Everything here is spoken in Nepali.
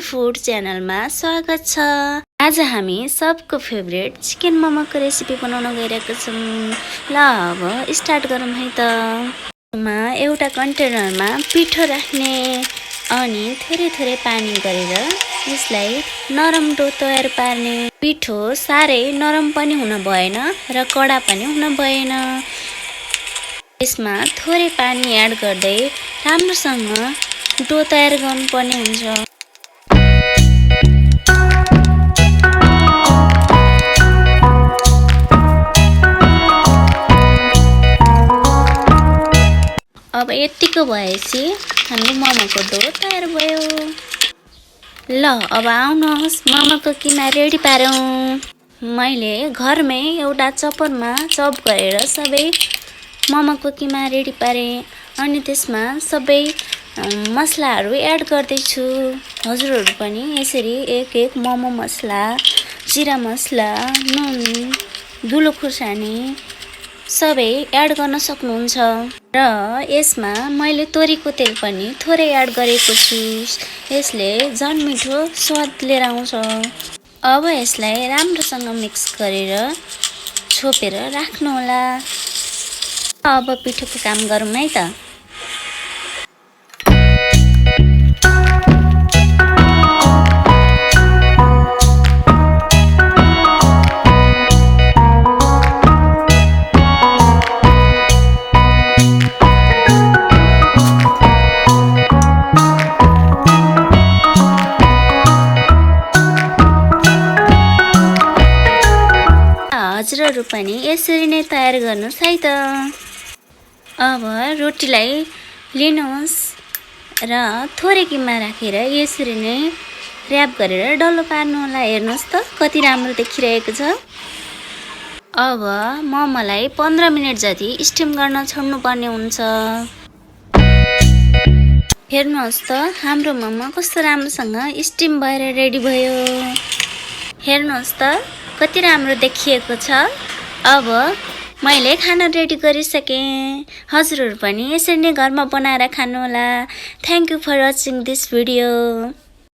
फूड च्यानलमा स्वागत छ। आज हामी सबको फेभरेट चिकन मोमोको रेसिपी बनाउन गइरहेका छौं। ल अब स्टार्ट गरौँ है त। एउटा कन्टेनरमा पिठो राख्ने अनि थोरै पानी गरेर यसलाई नरम डो तयार पार्ने। पिठो सारै नरम पनि हुन भएन र कडा पनि हुन भएन। यसमा थोरै पानी एड गर्दै राम्रोसँग डो तयार गर्नुपर्ने हुन्छ। अब यतिको भएपछि हाम्रो मोमोको डो तयार भयो। ल अब आउनुहोस् मोमोको किमा रेडी पारौँ। मैले घरमै एउटा चपरमा चप गरेर सबै मोमोको किमा रेडी पारे अनि त्यसमा सबै मसलाहरू एड गर्दैछु। हजुरहरू पनि यसरी एक मोमो मसला, जिरा मसला, नुन, धुलो खुर्सानी सबै एड गर्न सक्नुहुन्छ। र यसमा मैले तोरीको तेल पनि थोरै एड गरेको छु। यसले झन् मिठो स्वाद लिएर आउँछ। अब यसलाई राम्रोसँग मिक्स गरेर छोपेर राख्नुहोला। अब पिठोको काम गरौँ है त। हजुरहरू पनि यसरी नै तयार गर्नुहोस् है त। अब रोटीलाई लिनुहोस् र थोरै किमा राखेर यसरी नै र्याप गरेर डल्लो पार्नु होला। हेर्नुहोस् त कति राम्रो देखिरहेको छ। अब मोमोलाई 15 मिनेट जति स्टिम गर्न छोड्नु पर्ने हुन्छ। हेर्नुहोस् त हाम्रो मोमो कस्तो राम्रोसँग स्टिम भएर रेडी भयो। हेर्नुहोस् त कति राम्रो देखिएको छ। अब मैले खाना रेडी गरिसकेँ। हजुरहरू पनि यसरी नै घरमा बनाएर खानुहोला। Thank you for watching this video.